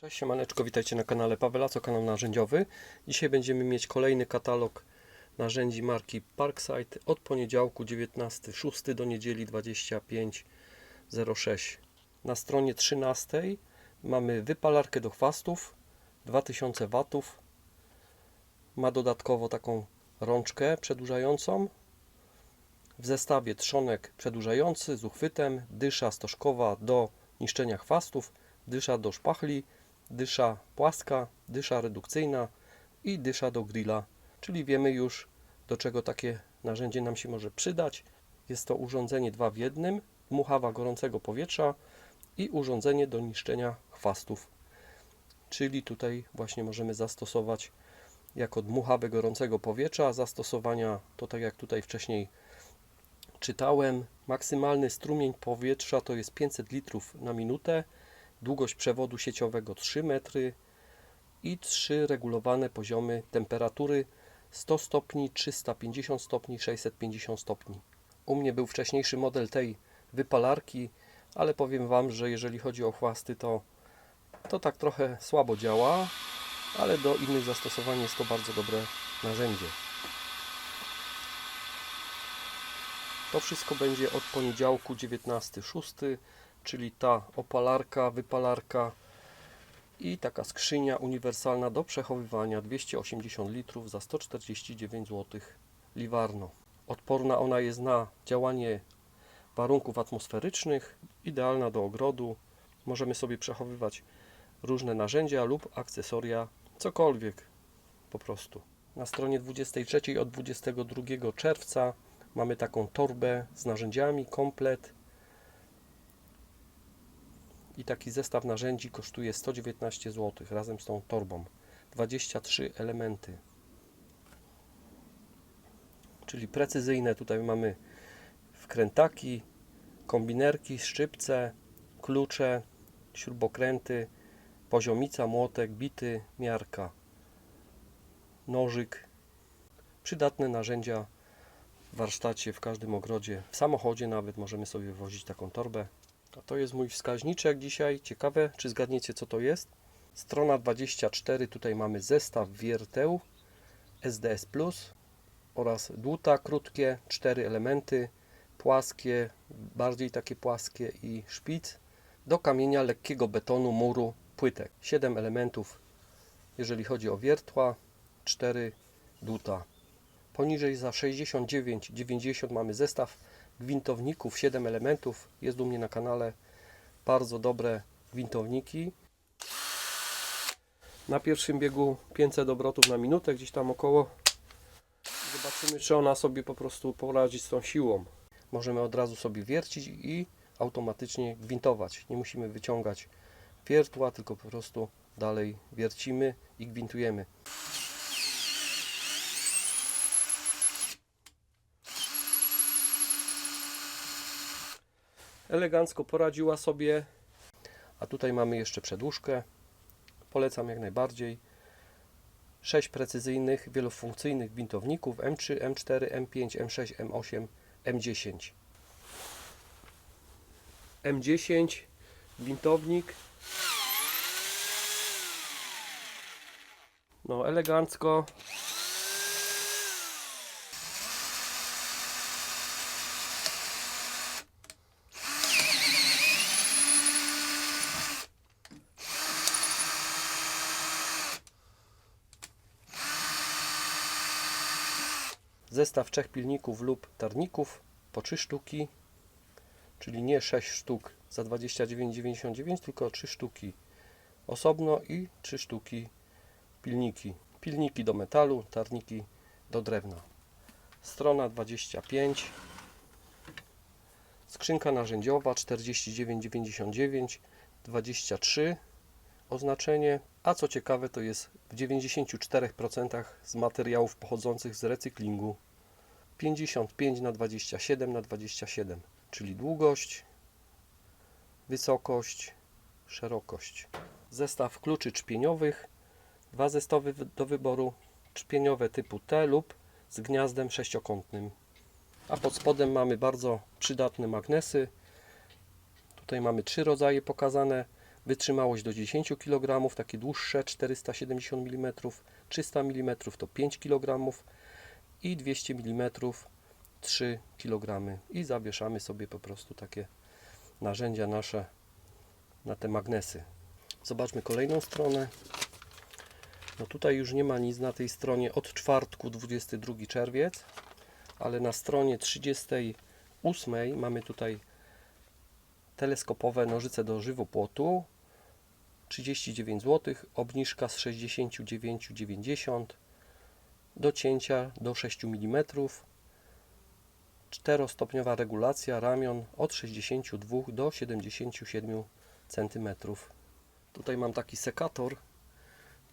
Cześć, siemaneczko, witajcie na kanale Pawelaco, kanał narzędziowy. Dzisiaj będziemy mieć kolejny katalog narzędzi marki Parkside od poniedziałku 19.06 do niedzieli 25.06. Na stronie 13 mamy wypalarkę do chwastów 2000 W. Ma dodatkowo taką rączkę przedłużającą. W zestawie trzonek przedłużający z uchwytem, dysza stożkowa do niszczenia chwastów, dysza do szpachli, dysza płaska, dysza redukcyjna i dysza do grilla, czyli wiemy już, do czego takie narzędzie nam się może przydać. Jest to urządzenie 2 w 1, dmuchawa gorącego powietrza i urządzenie do niszczenia chwastów, czyli tutaj właśnie możemy zastosować jako dmuchawę gorącego powietrza. Zastosowania to, tak jak tutaj wcześniej czytałem, maksymalny strumień powietrza to jest 500 litrów na minutę, długość przewodu sieciowego 3 metry i 3 regulowane poziomy temperatury 100 stopni, 350 stopni, 650 stopni. U mnie był wcześniejszy model tej wypalarki, ale powiem Wam, że jeżeli chodzi o chwasty, to tak trochę słabo działa, ale do innych zastosowań jest to bardzo dobre narzędzie. To wszystko będzie od poniedziałku 19.06, czyli ta opalarka, wypalarka i taka skrzynia uniwersalna do przechowywania 280 litrów za 149 zł Liwarno. Odporna ona jest na działanie warunków atmosferycznych, idealna do ogrodu. Możemy sobie przechowywać różne narzędzia lub akcesoria, cokolwiek po prostu. Na stronie 23 od 22 czerwca mamy taką torbę z narzędziami, komplet. I taki zestaw narzędzi kosztuje 119 zł razem z tą torbą. 23 elementy. Czyli precyzyjne. Tutaj mamy wkrętaki, kombinerki, szczypce, klucze, śrubokręty, poziomica, młotek, bity, miarka, nożyk. Przydatne narzędzia w warsztacie, w każdym ogrodzie, w samochodzie nawet możemy sobie wozić taką torbę. A to jest mój wskaźniczek dzisiaj. Ciekawe, czy zgadniecie, co to jest. Strona 24. Tutaj mamy zestaw wierteł SDS Plus oraz dłuta krótkie, 4 elementy, płaskie, bardziej takie płaskie i szpic do kamienia lekkiego betonu, muru, płytek. 7 elementów, jeżeli chodzi o wiertła, 4 dłuta. Poniżej za 69,90 mamy zestaw gwintowników, 7 elementów. Jest u mnie na kanale. Bardzo dobre gwintowniki. Na pierwszym biegu 500 obrotów na minutę, gdzieś tam około. Zobaczymy, czy ona sobie po prostu poradzi z tą siłą. Możemy od razu sobie wiercić i automatycznie gwintować. Nie musimy wyciągać wiertła, tylko po prostu dalej wiercimy i gwintujemy. Elegancko poradziła sobie. A tutaj mamy jeszcze przedłużkę. Polecam jak najbardziej. 6 precyzyjnych, wielofunkcyjnych gwintowników M3, M4, M5, M6, M8, M10. M10 gwintownik. No elegancko. Zestaw 3 pilników lub tarników po 3 sztuki, czyli nie 6 sztuk za 29,99, tylko 3 sztuki osobno i 3 sztuki pilniki. Pilniki do metalu, tarniki do drewna. Strona 25. Skrzynka narzędziowa 49,99, 23 oznaczenie. A co ciekawe, to jest w 94% z materiałów pochodzących z recyklingu. 55×27×27, czyli długość, wysokość, szerokość. Zestaw kluczy czpieniowych, 2 zestawy do wyboru, czpieniowe typu T lub z gniazdem sześciokątnym. A pod spodem mamy bardzo przydatne magnesy. Tutaj mamy 3 rodzaje pokazane. Wytrzymałość do 10 kg, takie dłuższe 470 mm, 300 mm to 5 kg i 200 mm 3 kg. I zawieszamy sobie po prostu takie narzędzia nasze na te magnesy. Zobaczmy kolejną stronę. No tutaj już nie ma nic na tej stronie od czwartku 22 czerwiec, ale na stronie 38 mamy tutaj teleskopowe nożyce do żywopłotu, 39 zł, obniżka z 69,90 do cięcia do 6 mm, 4-stopniowa regulacja ramion od 62 do 77 cm. Tutaj mam taki sekator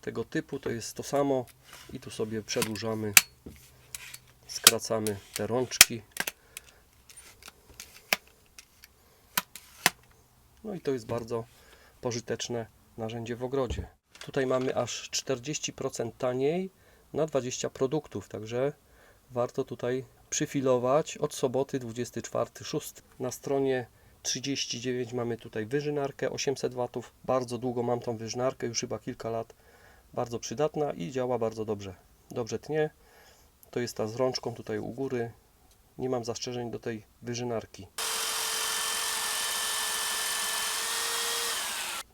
tego typu, to jest to samo i tu sobie przedłużamy, skracamy te rączki. No i to jest bardzo pożyteczne narzędzie w ogrodzie. Tutaj mamy aż 40% taniej na 20 produktów, także warto tutaj przyfilować od soboty 24/6. Na stronie 39 mamy tutaj wyżynarkę 800 W. Bardzo długo mam tą wyżynarkę, już chyba kilka lat. Bardzo przydatna i działa bardzo dobrze. Dobrze tnie. To jest ta z rączką tutaj u góry. Nie mam zastrzeżeń do tej wyżynarki.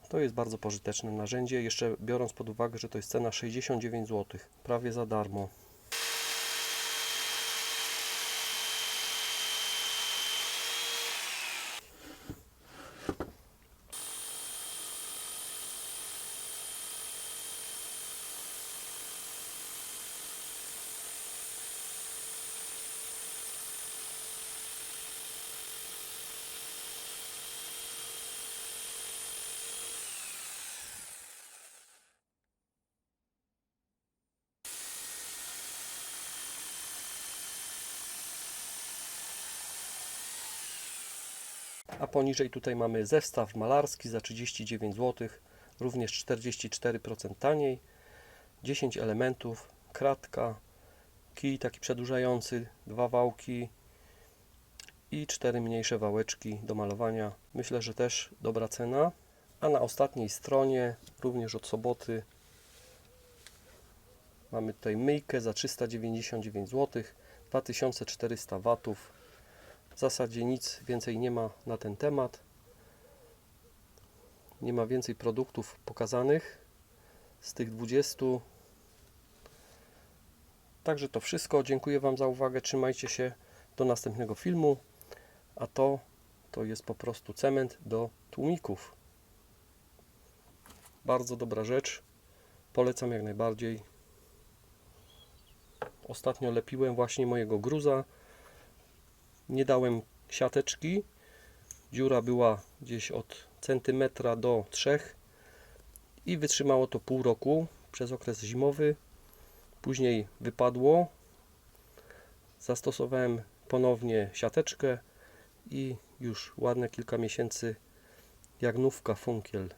To jest bardzo pożyteczne narzędzie, jeszcze biorąc pod uwagę, że to jest cena 69 zł, prawie za darmo. A poniżej tutaj mamy zestaw malarski za 39 zł, również 44% taniej, 10 elementów, kratka, kij taki przedłużający, 2 wałki i 4 mniejsze wałeczki do malowania. Myślę, że też dobra cena. A na ostatniej stronie, również od soboty, mamy tutaj myjkę za 399 zł, 2400 W. W zasadzie nic więcej nie ma na ten temat. Nie ma więcej produktów pokazanych z tych 20. Także to wszystko. Dziękuję Wam za uwagę. Trzymajcie się do następnego filmu. A to jest po prostu cement do tłumików. Bardzo dobra rzecz. Polecam jak najbardziej. Ostatnio lepiłem właśnie mojego gruza. Nie dałem siateczki. Dziura była gdzieś od centymetra do 3 i wytrzymało to pół roku przez okres zimowy. Później wypadło. Zastosowałem ponownie siateczkę i już ładne kilka miesięcy jagnówka Funkiel